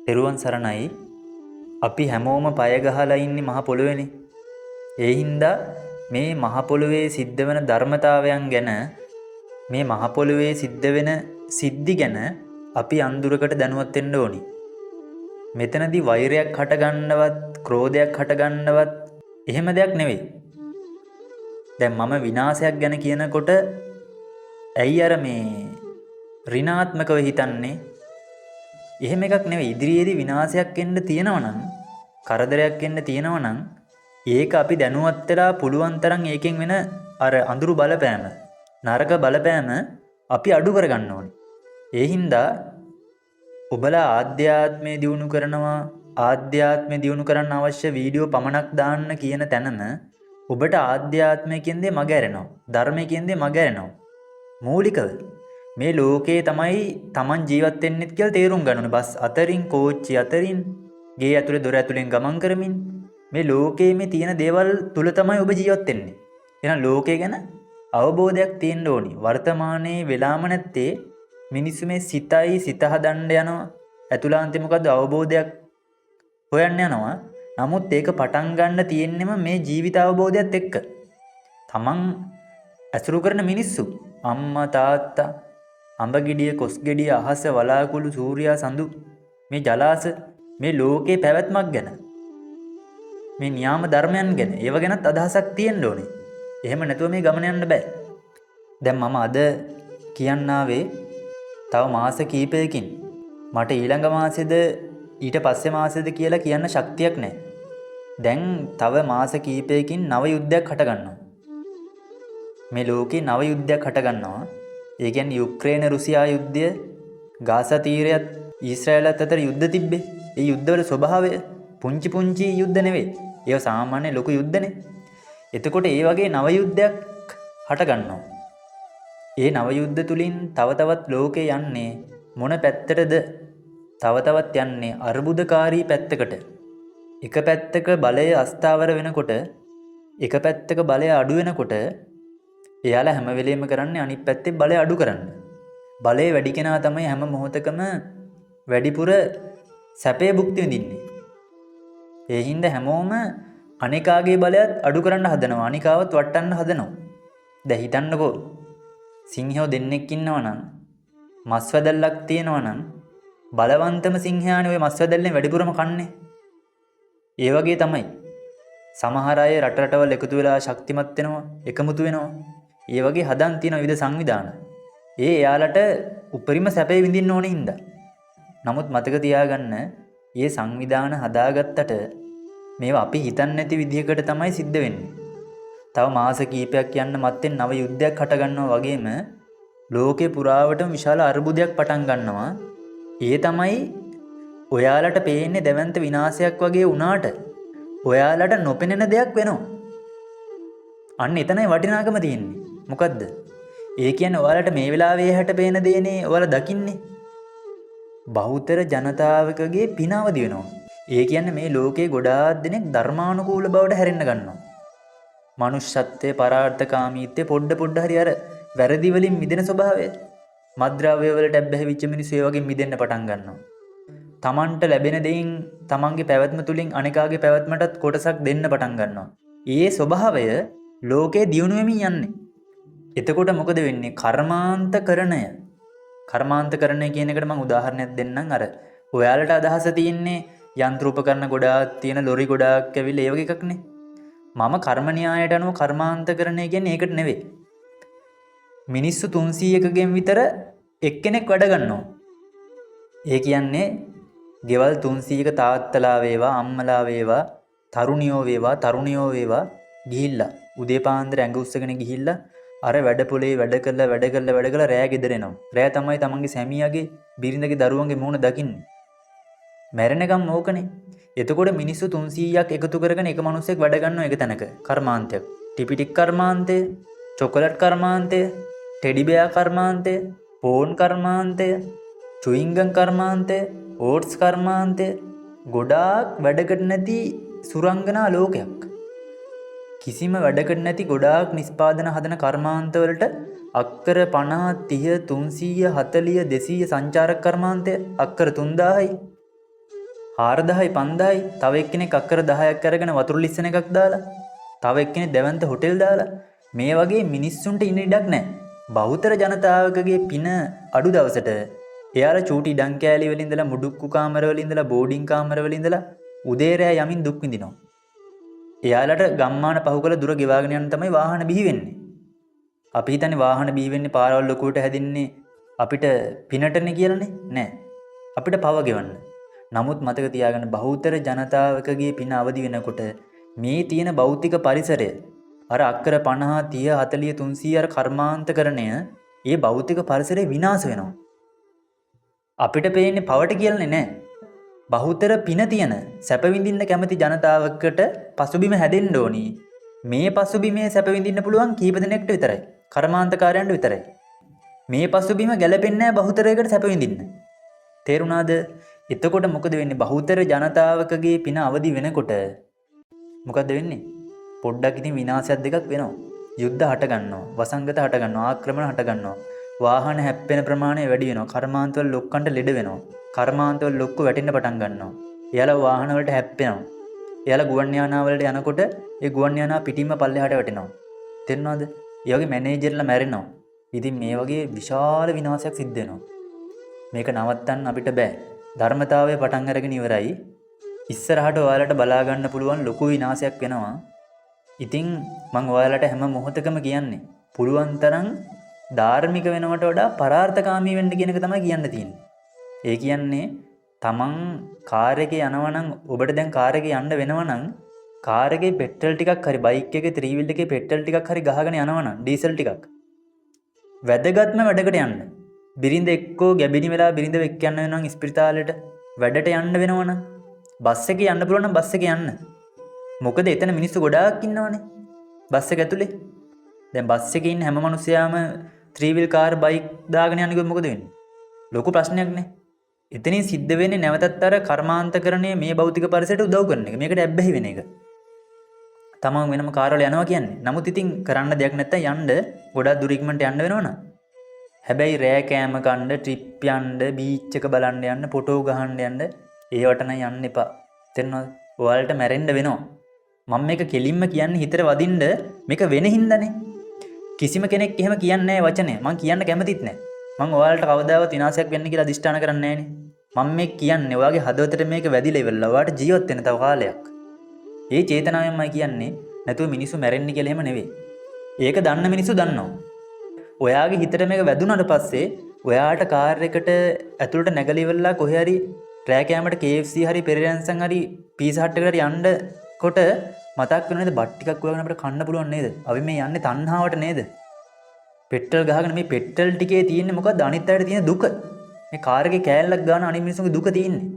තෙරුවන් සරණයි. අපි හැමෝම පය ගහලා ඉන්නේ මහ පොළොවේනේ. ඒ හින්දා මේ මහ පොළොවේ සිද්ධ වෙන ධර්මතාවයන් ගැන මේ මහ පොළොවේ සිද්ධ වෙන සිද්ධි ගැන අපි අන්දුරකට දැනුවත් වෙන්න ඕනි. මෙතනදී වෛරයක් හටගන්නවත්, ක්‍රෝධයක් හටගන්නවත් එහෙම දෙයක් නෙවෙයි. දැන් මම විනාශයක් ගැන කියනකොට ඇයි අර මේ ඍණාත්මකව හිතන්නේ? එහෙම එකක් නෙවෙයි. ඉදිරියේදී විනාශයක් එන්න තියෙනවා නම්, කරදරයක් එන්න තියෙනවා නම්, ඒක අපි දැනුවත් වෙලා පුළුවන් තරම් ඒකෙන් වෙන අර අඳුරු බලපෑම, නරක බලපෑම අපි අඩු කරගන්න ඕනේ. ඒ හින්දා ඔබලා ආධ්‍යාත්මය දියුණු කරනවා, ආධ්‍යාත්මය දියුණු කරන්න අවශ්‍ය වීඩියෝ පමණක් දාන්න කියන තැනම ඔබට ආධ්‍යාත්මය කියන දේ මග ඇරෙනවා. ධර්මය කියන දේ මග ඇරෙනවා. මූලිකව මේ ලෝකේ තමයි Taman ජීවත් වෙන්නෙත් කියලා තේරුම් ගන්න ඕනේ. බස් අතරින්, කෝච්චි අතරින්, ගේ ඇතුලේ දොර ඇතුලෙන් ගමන් කරමින් මේ ලෝකයේ මේ තියෙන දේවල් තුල තමයි ඔබ ජීවත් වෙන්නේ. එහෙනම් ලෝකය ගැන අවබෝධයක් තියෙන්න ඕනි. වර්තමානයේ වෙලාම නැත්තේ මිනිස්සු මේ සිතයි සිත හදන්න යනවා. ඇතුළාන්තේ මොකද්ද අවබෝධයක් හොයන්න යනවා. නමුත් ඒක පටන් ගන්න තියෙන්නෙම මේ ජීවිත අවබෝධයත් එක්ක. Taman ඇසුරු කරන මිනිස්සු, අම්මා තාත්තා, අඹගෙඩිය, කොස්ගෙඩිය, අහස, වලාකුළු, සූර්යා, සඳු, මේ ජලාශ, මේ ලෝකේ පැවැත්මක් ගැන, මේ න්‍යාම ධර්මයන් ගැන ඒව ගැනත් අදහසක් තියෙන්න ඕනේ. එහෙම නැතුව මේ ගමන යන්න බෑ. දැන් මම අද කියන්න ආවේ තව මාස කීපයකින් මට ඊළඟ මාසෙද ඊට පස්සේ මාසෙද කියලා කියන්න ශක්තියක් නැහැ. දැන් තව මාස කීපයකින් නව යුද්ධයක් හට ගන්නවා. මේ ලෝකේ නව යුද්ධයක් හට ගන්නවා. ඒ කියන්නේ යුක්‍රේන රුසියා යුද්ධය, ගාසා තීරයත් ඊශ්‍රායලත් අතර යුද්ධ තිබ්බේ. ඒ යුද්ධවල ස්වභාවය පුංචි පුංචි යුද්ධ නෙවෙයි. ඒව සාමාන්‍ය ලොකු යුද්ධනේ. එතකොට ඒ වගේ නව යුද්ධයක් හට ගන්නවා. ඒ නව යුද්ධ තුලින් තව තවත් ලෝකේ යන්නේ මොන පැත්තටද? තව තවත් යන්නේ අර්බුදකාරී පැත්තකට. එක පැත්තක බලය අස්ථාවර වෙනකොට, එක පැත්තක බලය අඩු වෙනකොට එයාලා හැම වෙලෙම කරන්නේ අනිත් පැත්තේ බලය අඩු කරන්න. බලය වැඩි කෙනා තමයි හැම මොහොතකම වැඩිපුර සැපේ භුක්ති විඳින්නේ. ඒ හින්දා හැමෝම අනිකාගේ බලයත් අඩු කරන්න හදනවා. අනිකාවත් වටන්න හදනවා. දැන් හිතන්නකෝ, සිංහයෝ දෙන්නෙක් ඉන්නවා නම්, මස් වැදල්ලක් තියෙනවා නම්, බලවන්තම සිංහයානේ ওই මස් වැදල්ලෙන් වැඩිපුරම කන්නේ. ඒ වගේ තමයි. සමහර අය රටවල් එකතු වෙලා ශක්තිමත් වෙනවා, එකමුතු වෙනවා. ඒ වගේ හදන් තියෙන විවිධ සංවිධාන. ඒ එයාලට උපරිම සැපේ විඳින්න ඕනේ හින්දා. නමුත් මතක තියාගන්න, මේ සංවිධාන හදාගත්තට මේවා අපි හිතන්නේ නැති විදිහකට තමයි සිද්ධ වෙන්නේ. තව මාස කීපයක් යන්න මත්තෙන් නව යුද්ධයක් හට ගන්නවා වගේම ලෝකේ පුරාවටම විශාල අර්බුදයක් පටන් ගන්නවා. ඒ තමයි ඔයාලට පේන්නේ දැවැන්ත විනාශයක් වගේ වුණාට ඔයාලට නොපෙනෙන දෙයක් වෙනවා. අන්න එතනයි වටිනාකම තියෙන්නේ. මොකද්ද? ඒ කියන්නේ ඔයාලට මේ වෙලාවේ හැට පේන දේනේ ඔයාලා දකින්නේ. බහුතර ජනතාවකගේ පිනවදි වෙනවා. ඒ කියන්නේ මේ ලෝකේ ගොඩාක් දෙනෙක් ධර්මානුකූල බවට හැරෙන්න ගන්නවා. මනුෂ්‍යත්වයේ පරාර්ථකාමීත්වයේ පොඩ හරි අර වැරදි වලින් මිදෙන ස්වභාවය. මද්ද්‍රව්‍ය වලට ඇබ්බැහි මිනිස්සු ඒ වගේ මිදෙන්න පටන් ගන්නවා. තමන්ට ලැබෙන දෙයින් තමන්ගේ පැවැත්ම තුලින් අනිකාගේ පැවැත්මටත් කොටසක් දෙන්න පටන් ගන්නවා. ඒ ස්වභාවය ලෝකේ දියුණු වෙමින් යන්නේ. එතකොට මොකද වෙන්නේ? කර්මාන්තකරණය කියන එකට මම උදාහරණයක් දෙන්නම්. අර ඔයාලට අදහස තියෙන්නේ යන්ත්‍රෝපකරණ ගොඩාක් තියෙන ලොරි ගොඩාක් ඇවිල්ලා ඒ වගේ එකක්නේ. මම කර්ම න්‍යායයට අනුව කර්මාන්තකරණය කියන්නේ ඒකට නෙවෙයි. මිනිස්සු 300කගෙන් විතර එක්කෙනෙක් වැඩ ගන්නවා. ඒ කියන්නේ ගෙවල් 300ක තාත්තලා වේවා, අම්මලා වේවා, තරුණියෝ වේවා, තරුණියෝ වේවා ගිහිල්ලා උදේ පාන්දර ඇඟ උස්සගෙන ගිහිල්ලා අර වැඩ පොලේ වැඩ කළා රෑ ගෙදර එනවා. රෑ තමයි තමන්ගේ සැමියාගේ, බිරිඳගේ, දරුවන්ගේ මුහුණ දකින්නේ. මැරෙනකම් ඕකනේ. එතකොට මිනිස්සු 300ක් එකතු කරගෙන එක මිනිහෙක් වැඩ ගන්නවා එක තැනක. කර්මාන්තයක්. ටිපිටික් කර්මාන්තය, චොකලට් කර්මාන්තය, ටෙඩි බෙයා කර්මාන්තය, පෝන් කර්මාන්තය, චුයින්ගම් කර්මාන්තය, ඕට්ස් කර්මාන්තය, ගොඩාක් වැඩකට නැති සුරංගනා ලෝකයක්. කිසිම වැඩකට නැති ගොඩාක් නිස්පාදන හදන කර්මාන්තවලට අක්කර 50 30 300 40 200 සංචාරක කර්මාන්තය අක්කර 3000යි. 4,000යි 5,000යි තව එක්කෙනෙක් අක්කර 10ක් අරගෙන වතුර ලිස්සන එකක් දාලා තව එක්කෙනෙක් දෙවන්ත හොටෙල් දාලා මේ වගේ මිනිස්සුන්ට ඉන්න ඉඩක් නැහැ. බහුතර ජනතාවකගේ පින අඩු දවසට එයාලා චූටි ඉඩම් කෑලි වල ඉඳලා මුඩුක්කු කාමර වල ඉඳලා බෝඩින් කාමර වල ඉඳලා උදේ රෑ යමින් දුක් විඳිනවා. එයාලට ගම්මාන පහු කළ දුර ගෙවාගෙන යන්න තමයි වාහන බිහි වෙන්නේ. අපි හිතන්නේ වාහන බිහි වෙන්නේ පාරවල් ලොකුවට හැදින්නේ අපිට පිනටනේ කියලානේ. නෑ. අපිට පව ගෙවන්න. නමුත් මතක තියාගන්න බහුතර ජනතාවකගේ පින අවදි වෙනකොට මේ තියෙන භෞතික පරිසරය අර අක්කර 50 30 40 300 අර කර්මාන්තකරණය ඒ භෞතික පරිසරය විනාශ වෙනවා. අපිට පේන්නේ පවට කියලානේ නෑ. බහුතර පින තියෙන සැප විඳින්න කැමති ජනතාවකට පසුබිම හැදෙන්න ඕනි. මේ පසුබිමේ සැප විඳින්න පුළුවන් කීප දෙනෙක්ට විතරයි. කර්මාන්තකාරයන්ට විතරයි. මේ පසුබිම ගැලපෙන්නේ නැහැ බහුතරයකට සැප විඳින්න. තේරුණාද? එතකොට මොකද වෙන්නේ? බහුතර ජනතාවකගේ පින අවදි වෙනකොට මොකද වෙන්නේ? පොඩ්ඩක් ඉතින් විනාශයක් දෙකක් වෙනවා. යුද්ධ හට ගන්නවා, වසංගත හට ගන්නවා, ආක්‍රමණ හට ගන්නවා. වාහන හැප්පෙන ප්‍රමාණය වැඩි වෙනවා. කර්මාන්තවල ලොක්කන්ට ලෙඩ වෙනවා. කර්මාන්තවල ලොක්ක වැටෙන්න පටන් ගන්නවා. එයාලා වාහන වලට හැප්පෙනවා. එයාලා ගුවන් යානා වලට යනකොට ඒ ගුවන් යානා පිටින්ම පල්ලෙහාට වැටෙනවා. තේරුණාද? ඒ වගේ මැනේජර්ලා මැරෙනවා. ඉතින් මේ වගේ විශාල විනාශයක් සිද්ධ වෙනවා. මේක නවත්තන්න අපිට බෑ. ධර්මතාවය පටන් අරගෙන ඉවරයි. ඉස්සරහට ඔයාලට බලා ගන්න පුළුවන් ලොකු විනාශයක් වෙනවා. ඉතින් මම ඔයාලට හැම මොහොතකම කියන්නේ පුළුවන් තරම් ධාර්මික වෙනවට වඩා පරාර්ථකාමී වෙන්න කියන එක තමයි කියන්න තියෙන්නේ. ඒ කියන්නේ තමන් කාර් එකේ යනවා නම් ඔබට දැන් කාර් එකේ යන්න වෙනවා නම් කාර් එකේ පෙට්‍රල් ටිකක් හරි බයික් එකේ ත්‍රී වීල් එකේ පෙට්‍රල් ටිකක් හරි ගහගෙන යනවා නම් ඩීසල් ටිකක් වැදගත්ම වැඩකට යන්න. බිරිඳ එක්කෝ ගැබිනි වෙලා බිරිඳ එක්ක යන්න වෙනවා නම් ස්පිරිතාලෙට වැඩට යන්න වෙනවනම් බස් එකේ යන්න පුළුවන් නම් බස් එකේ යන්න. මොකද එතන මිනිස්සු ගොඩාක් ඉන්නවනේ බස් එක ඇතුලේ. දැන් බස් එකේ ඉන්න හැම මිනිස්සයාම ත්‍රී වීල් කාර් බයික් දාගෙන යන්න කිව්වොත් මොකද වෙන්නේ? ලොකු ප්‍රශ්නයක් නේ. එතනින් සිද්ධ වෙන්නේ නැවතත් අර කර්මාන්තකරණය මේ භෞතික පරිසරයට උදව් කරන එක. මේකට ඇබ්බැහි වෙන එක. තමන් වෙනම කාර්වල යනවා කියන්නේ. නමුත් ඉතින් කරන්න දෙයක් නැත්තම් යන්න ගොඩක් දුර ඉක්මනට යන්න වෙනවනේ. හැබැයි රෑ කෑම කන්න, ට්‍රිප් යන්න, බීච් එක බලන්න යන්න, ෆොටෝ ගහන්න යන්න ඒවට නම් යන්න එපා. තේරෙනවද? ඔයාලට මැරෙන්න වෙනවා. මම මේක කෙලින්ම කියන්නේ හිතට වදින්න මේක වෙන හින්දානේ. කිසිම කෙනෙක් එහෙම කියන්නේ නැහැ වචනේ. මම කියන්න කැමතිත් නැහැ. මම ඔයාලට කවදාවත් විනාශයක් වෙන්න කියලා අදිෂ්ඨාන කරන්නේ නැහනේ. මම මේ කියන්නේ ඔයාගේ හදවතට මේක වැදිලා ඉවරලා ඔයාට ජීවත් වෙන්න තව කාලයක්. ඒ චේතනාවෙන්මයි කියන්නේ. නැතුව මිනිස්සු මැරෙන්නේ කියලා එහෙම නෙවෙයි. ඒක දන්න මිනිස්සු දන්නවා. ඔයාගේ හිතට මේක වැදුනට පස්සේ ඔයාට කාර් එකට ඇතුළට නැගලා ඉවරලා කොහේ හරි රෑ කෑමට KFC හරි පෙරේරන්සන් හරි පීසා හට් එකට යන්න කොට මතක් වෙනවද බත් ටිකක් ඔයාගෙන අපිට කන්න පුළුවන් නේද? අපි මේ යන්නේ තණ්හාවට නේද? පෙට්‍රල් ගහගෙන මේ පෙට්‍රල් ටිකේ තියෙන්නේ මොකද්ද? අනිත් අයට තියෙන දුක. මේ කාර් එකේ කෑල්ලක් ගන්න අනිත් මිනිස්සුන්ගේ දුක තියෙන්නේ.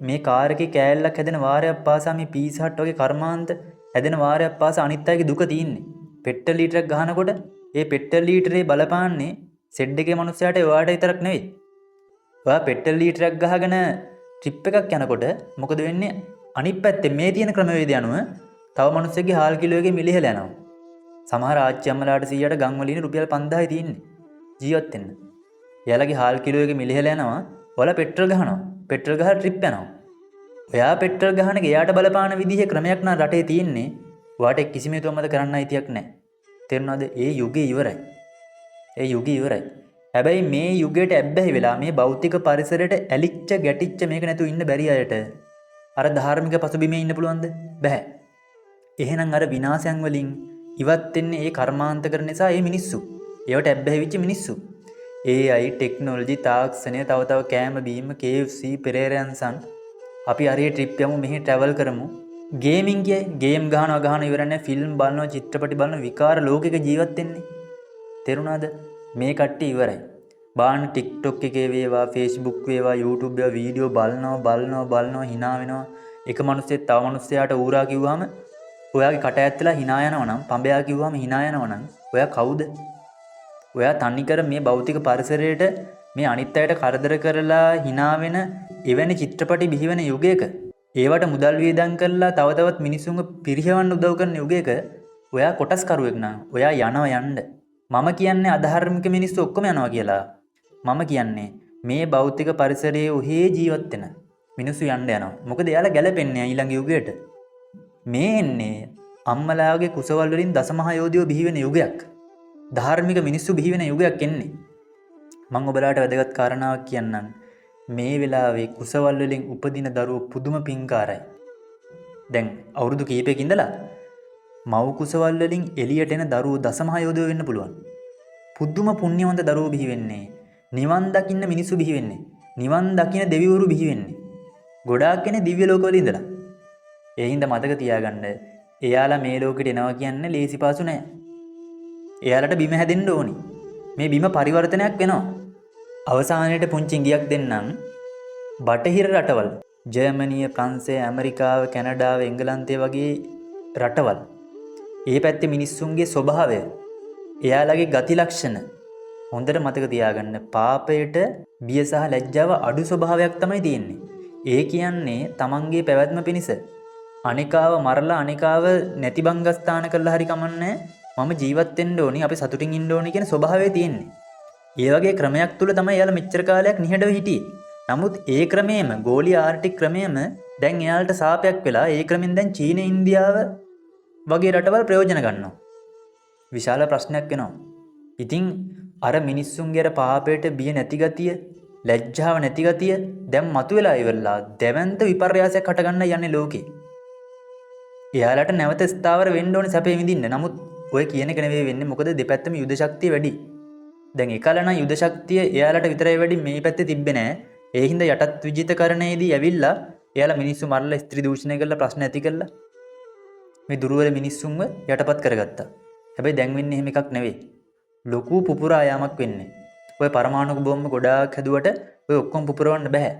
මේ කාර් එකේ කෑල්ලක් හැදෙන වාරයක් පාසා මේ පීසා හට් වගේ කර්මාන්ත හැදෙන වාරයක් පාසා අනිත් අයගේ දුක තියෙන්නේ. පෙට්‍රල් ලීටරයක් ගහනකොට ඒ පෙට්‍රල් ලීටරේ බලපාන්නේ සෙඩ් එකේ මිනිස්සයාට ඔයාට විතරක් නෙවෙයි. ඔයා පෙට්‍රල් ලීටරයක් ගහගෙන ට්‍රිප් එකක් යනකොට මොකද වෙන්නේ? අනිත් පැත්තේ මේ තියෙන ක්‍රමවේදය අනුව තව මිනිස්සෙක්ගේ හාල් කිලෝ එකේ මිලිහෙල යනවා. සමහර ආච්චි අම්මලාට 100ට ගම් වලින් රුපියල් 5000යි තියෙන්නේ ජීවත් වෙන්න. එයාලගේ හාල් කිලෝ එකේ මිලිහෙල යනවා. ඔයාලා පෙට්‍රල් ගහනවා. පෙට්‍රල් ගහලා ට්‍රිප් යනවා. ඔයා පෙට්‍රල් ගහන එක එයාට බලපාන විදිහේ ක්‍රමයක් නම් රටේ තියෙන්නේ. ඔයාට කිසිම හේතුවක් මත කරන්න අයිතියක් නැහැ. තේරුණාද? ඒ යුගය ඉවරයි. ඒ යුගය ඉවරයි. හැබැයි මේ යුගයට ඇබ්බැහි වෙලා මේ භෞතික පරිසරයට ඇලිච්ච ගැටිච්ච මේක නැතුව ඉන්න බැරි අයට අර ධාර්මික පසුබිමේ ඉන්න පුළුවන්ද? බැහැ. එහෙනම් අර විනාශයන් වලින් ඉවත් වෙන්නේ ඒ කර්මාන්ත කරන නිසා ඒ මිනිස්සු. ඒවට ඇබ්බැහි වෙච්ච මිනිස්සු. AI ටෙක්නොලොජි තාක්ෂණය තව තව කෑම බීම KFC පෙරේරයන්සන් අපි හරිය ට්‍රිප් යමු මෙහි ට්‍රැවල් කරමු. ගේමින් කියයි ගේම් ගහනවා ඉවර නැහැ. ෆිල්ම් බලනවා චිත්‍රපටි බලනවා විකාර ලෝකෙක ජීවත් වෙන්නේ. තේරුණාද? මේ කට්ටිය ඉවරයි. බාන්න TikTok එකේ වේවා Facebook වේවා YouTube වේවා වීඩියෝ බලනවා hina වෙනවා. එක මිනිස්සෙක් තව මිනිස්සයාට ඌරා කිව්වම ඔයාගේ කට ඇත්තලා hina යනවා නම් පඹයා කිව්වම hina යනවා නම් ඔයා කවුද? ඔයා තනිකර මේ භෞතික පරිසරයට මේ අනිත් අයට කරදර කරලා hina වෙන එවැනි චිත්‍රපටි බිහිවෙන යුගයක ඒවට මුදල් වියදම් කරලා තව තවත් මිනිසුන්ව පිරිහවන්න උදව් කරන යුගයක ඔයා කොටස්කරුවෙක් නා. ඔයා යනවා යන්න. මම කියන්නේ අධාර්මික මිනිස්සු ඔක්කොම යනවා කියලා. මම කියන්නේ මේ භෞතික පරිසරයේ ඔහේ ජීවත් වෙන මිනිස්සු යන්න යනවා. මොකද එයාලා ගැලපෙන්නේ ඊළඟ යුගයට. මේ එන්නේ අම්මලාගේ කුසවල් වලින් දසමහා යෝධයෝ බිහි වෙන යුගයක්. ධාර්මික මිනිස්සු බිහි වෙන යුගයක් එන්නේ. මම ඔබලාට වැදගත් කාරණාවක් කියන්නම්. මේ වෙලාවේ කුසවල් වලින් උපදින දරුවෝ පුදුම පිංකාරයි. දැන් අවුරුදු කීපයක ඉඳලා මව් කුසවල් වලින් එළියට එන දරුවෝ දසමහා යෝධයෝ වෙන්න පුළුවන්. පුදුම පුණ්‍යවන්ත දරුවෝ බිහි වෙන්නේ. නිවන් දකින්න මිනිස්සු බිහි වෙන්නේ. නිවන් දකින්න දෙවිවරු බිහි වෙන්නේ. ගොඩාක් කෙනෙක් දිව්‍ය ලෝකවල ඉඳලා. ඒ හින්දා මතක තියාගන්න එයාලා මේ ලෝකෙට එනවා කියන්නේ ලේසි පාසු නෑ. එයාලට බිම හැදෙන්න ඕනි. මේ බිම පරිවර්තනයක් වෙනවා. අවසානයේට පුංචි ඉඟියක් දෙන්නම්. බටහිර රටවල් ජර්මනිය, ප්‍රංශය, ඇමරිකාව, කැනඩාව, එංගලන්තය වගේ රටවල්. ඒ පැත්තේ මිනිස්සුන්ගේ ස්වභාවය, එයාලගේ ගති ලක්ෂණ හොඳට මතක තියාගන්න. පාපයට බිය සහ ලැජ්ජාව අඩු ස්වභාවයක් තමයි තියෙන්නේ. ඒ කියන්නේ තමන්ගේ පැවැත්ම පිණිස අනිකාව මරලා අනිකාව නැතිබංගස්ථාන කරලා හරි කමන්නේ මම ජීවත් වෙන්න ඕනි, අපි සතුටින් ඉන්න ඕනි කියන ස්වභාවය තියෙන්නේ. ඒ වගේ ක්‍රමයක් තුල තමයි එයාලා මෙච්චර කාලයක් නිහඬව හිටියේ. නමුත් ඒ ක්‍රමයේම ගෝලීය ආර්ථික ක්‍රමයේම දැන් එයාලට සාපයක් වෙලා ඒ ක්‍රමෙන් දැන් චීනය, ඉන්දියාව වගේ රටවල් ප්‍රයෝජන ගන්නවා. විශාල ප්‍රශ්නයක් වෙනවා. ඉතින් අර මිනිස්සුන්ගේ අර පාපයට බිය නැති ගතිය, ලැජ්ජාව නැති ගතිය දැන් මතුවලා ඉවරලා දැවැන්ත විපර්යාසයක් හටගන්න යන්නේ ලෝකේ. එයාලට නැවත ස්ථාවර වෙන්න ඕනේ සැපේ විඳින්න. නමුත් ඔය කියන එක නෙවෙයි වෙන්නේ. මොකද දෙපැත්තම යුද ශක්තිය වැඩි. දැන් එකල නම් යුද ශක්තිය එයාලට විතරයි වැඩි, මේ පැත්තේ තිබ්බේ නෑ. ඒ හින්දා යටත් විජිතකරණයේදී ඇවිල්ලා එයාලා මිනිස්සු මරලා ස්ත්‍රී දූෂණය කරලා ප්‍රශ්න ඇති කරලා මේ දුර්වල මිනිස්සුන්ව යටපත් කරගත්තා. හැබැයි දැන් වෙන්නේ එහෙම එකක් නෙවෙයි. ලොකු පුපුරා යාමක් වෙන්නේ. ඔය පරමාණු බෝම්බ ගොඩාක් හැදුවට ඔය ඔක්කොම පුපුරවන්න බෑ.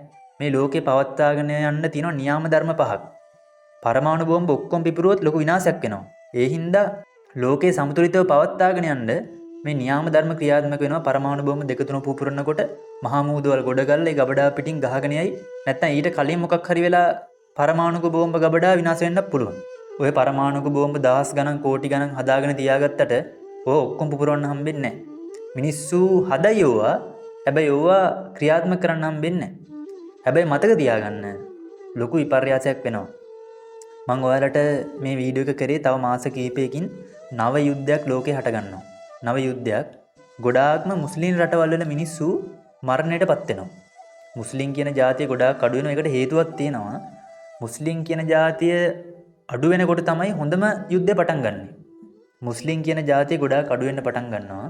මේ ලෝකේ පවත්වාගෙන යන්න තියෙන නියාම ධර්ම පහක්. පරමාණු බෝම්බ ඔක්කොම පිපුරුවොත් ලොකු විනාශයක් වෙනවා. ඒ හින්දා ලෝකේ සමතුලිතව පවත්වාගෙන යන්න මේ නියාම ධර්ම ක්‍රියාත්මක වෙනවා. පරමාණු බෝම්බ දෙක තුන පුපුරනකොට මහා මූදවල් ගොඩ ගල්ලා ඒ ගබඩා පිටින් ගහගෙන යයි. නැත්නම් ඊට කලින් මොකක් හරි වෙලා පරමාණු බෝම්බ ගබඩා විනාශ වෙන්නත් පුළුවන්. ඔය පරමාණු බෝම්බ දහස් ගණන් කෝටි ගණන් හදාගෙන තියාගත්තට ඔය ඔක්කොම පුපුරවන්න හම්බෙන්නේ නැහැ. මිනිස්සු හදයි ඕවා. හැබැයි ඕවා ක්‍රියාත්මක කරන්න හම්බෙන්නේ නැහැ. හැබැයි මතක තියාගන්න ලොකු විපර්යාසයක් වෙනවා. මම ඔයාලට මේ වීඩියෝ එක කරේ තව මාස කිහිපයකින් නව යුද්ධයක් ලෝකේ හට ගන්නවා. නව යුද්ධයක්. ගොඩාක්ම මුස්ලිම් රටවල් වල මිනිස්සු මරණයටපත් වෙනවා. මුස්ලිම් කියන ජාතිය ගොඩාක් අඩු වෙනවා. ඒකට හේතුවක් තියෙනවා. මුස්ලිම් කියන ජාතිය අඩු වෙනකොට තමයි හොඳම යුද්ධය පටන් ගන්නෙ. මුස්ලිම් කියන ජාතිය ගොඩාක් අඩු වෙන්න පටන් ගන්නවා.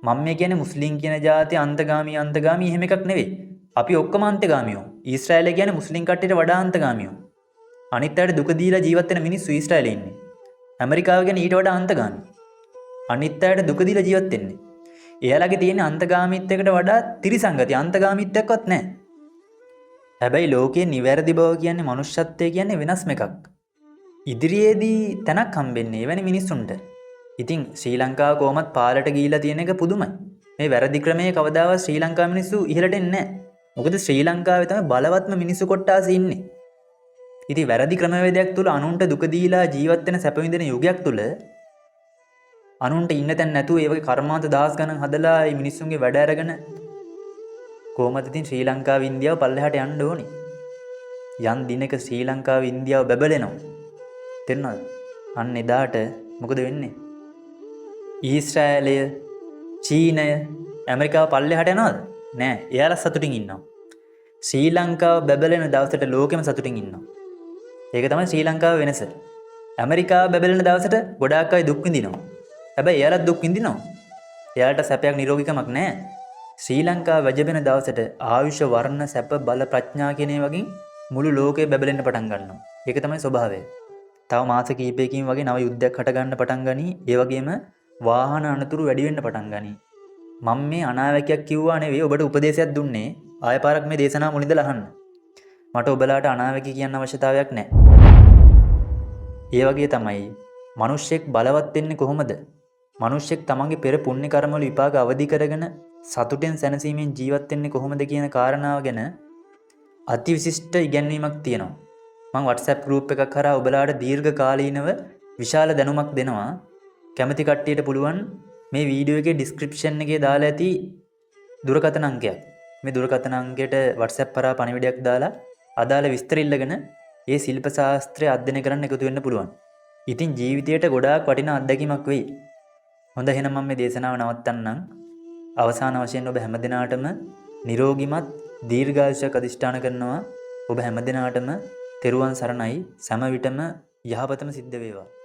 මම මේ කියන්නේ මුස්ලිම් කියන ජාතිය අන්තගාමී එහෙම එකක් නෙවෙයි. අපි ඔක්කොම අන්තගාමියෝ. ඊශ්‍රායලය කියන්නේ මුස්ලිම් කට්ටියට වඩා අන්තගාමියෝ. අනිත් අයට දුක දීලා ජීවත් වෙන මිනිස්සු ඊශ්‍රායලේ ඉන්නේ. ඇමරිකාව කියන්නේ ඊට වඩා අන්තගාමී. අනිත් අයට දුක දීලා ජීවත් වෙන්නේ. එයාලගේ තියෙන අන්තගාමීත්වයකට වඩා තිරිසංගති අන්තගාමීත්වයක්වත් නැහැ. හැබැයි ලෝකයේ නිවැරදි බව කියන්නේ මනුෂ්‍යත්වය කියන්නේ වෙනස්ම එකක්. ඉදිරියේදී තැනක් හම්බෙන්නේ එවැනි මිනිස්සුන්ට. ඉතින් ශ්‍රී ලංකාව කොහොමත් පාලට ගිහිලා තියෙන එක පුදුමයි. මේ වැරදි ක්‍රමයේ කවදාවත් ශ්‍රී ලංකා මිනිස්සු ඉහළට එන්නේ නැහැ. මොකද ශ්‍රී ලංකාවේ තමයි බලවත්ම මිනිස්සු කොට්ටාසෙ ඉන්නේ. ඉතින් වැරදි ක්‍රමවේදයක් තුල අනුන්ට දුක දීලා ජීවත් වෙන සැප විඳින යුගයක් තුල අනුන්ට ඉන්න තැන නැතුව ඒ වගේ කර්මාන්ත දහස් ගණන් හදලා මේ මිනිස්සුන්ගේ වැඩ අරගෙන කොහොමද ඉතින් ශ්‍රී ලංකාව ඉන්දියාව පල්ලෙහාට යන්න ඕනේ. යම් දිනක ශ්‍රී ලංකාව ඉන්දියාව බබලෙනවා. තේරුණාද? අන්න එදාට මොකද වෙන්නේ? ඊශ්‍රායලය, චීනය, ඇමරිකාව පල්ලෙහාට යනවද? නෑ. එයාලා සතුටින් ඉන්නවා. ශ්‍රී ලංකාව බබලෙන දවසට ලෝකෙම සතුටින් ඉන්නවා. ඒක තමයි ශ්‍රී ලංකාව වෙනස. ඇමරිකාව බබලෙන දවසට ගොඩාක් අය දුක් විඳිනවා. හැබැයි එයාලත් දුක් විඳිනවා. එයාලට සැපයක් නිරෝගීකමක් නැහැ. ශ්‍රී ලංකාව වැජබෙන දවසට ආයුෂ, වර්ණ, සැප, බල, ප්‍රඥා කියන වගේ මුළු ලෝකෙ බබලෙන්න පටන් ගන්නවා. ඒක තමයි ස්වභාවය. තව මාස කිහිපයකින් වගේ නව යුද්ධයක් හට ගන්න පටන් ගනී. ඒ වගේම වාහන අනතුරු වැඩි වෙන්න පටන් ගනී. මම මේ අනාවැකියක් කිව්වා නෙවෙයි, ඔබට උපදේශයක් දුන්නේ. ආය පාරක් මේ දේශනාව මුලින්දලා අහන්න. මට ඔබලාට අනාවැකි කියන්න අවශ්‍යතාවයක් නැහැ. ඒ වගේ තමයි මිනිස්සෙක් බලවත් වෙන්නේ කොහොමද? මිනිස්සෙක් තමන්ගේ පෙර පුණ්‍ය කර්මවල විපාක අවදි කරගෙන සතුටෙන් සැනසීමෙන් ජීවත් වෙන්නේ කොහොමද කියන කාරණාව ගැන අතිවිශිෂ්ට ඉගැන්වීමක් තියෙනවා. මම WhatsApp group එකක් කරා ඔබලාට දීර්ඝ කාලීනව විශාල දැනුමක් දෙනවා. කැමති කට්ටියට පුළුවන් මේ වීඩියෝ එකේ description එකේ දාලා ඇති දුරකථන අංකයක්. මේ දුරකථන අංකයට WhatsApp කරා පණිවිඩයක් දාලා අදාළ විස්තර ඉල්ලගෙන ඒ ශිල්ප ශාස්ත්‍රය අධ්‍යයනය කරන්න එකතු වෙන්න පුළුවන්. ඉතින් ජීවිතයට ගොඩාක් වටිනා අත්දැකීමක් වෙයි. හොඳ එහෙනම් මම මේ දේශනාව නවත්තන්නම්. අවසාන වශයෙන් ඔබ හැමදිනාටම නිරෝගිමත් දීර්ඝායුෂයක් අධිෂ්ඨාන කරනවා. ඔබ හැමදිනාටම තෙරුවන් සරණයි. සෑම විටම යහපතම සිද්ධ වේවා.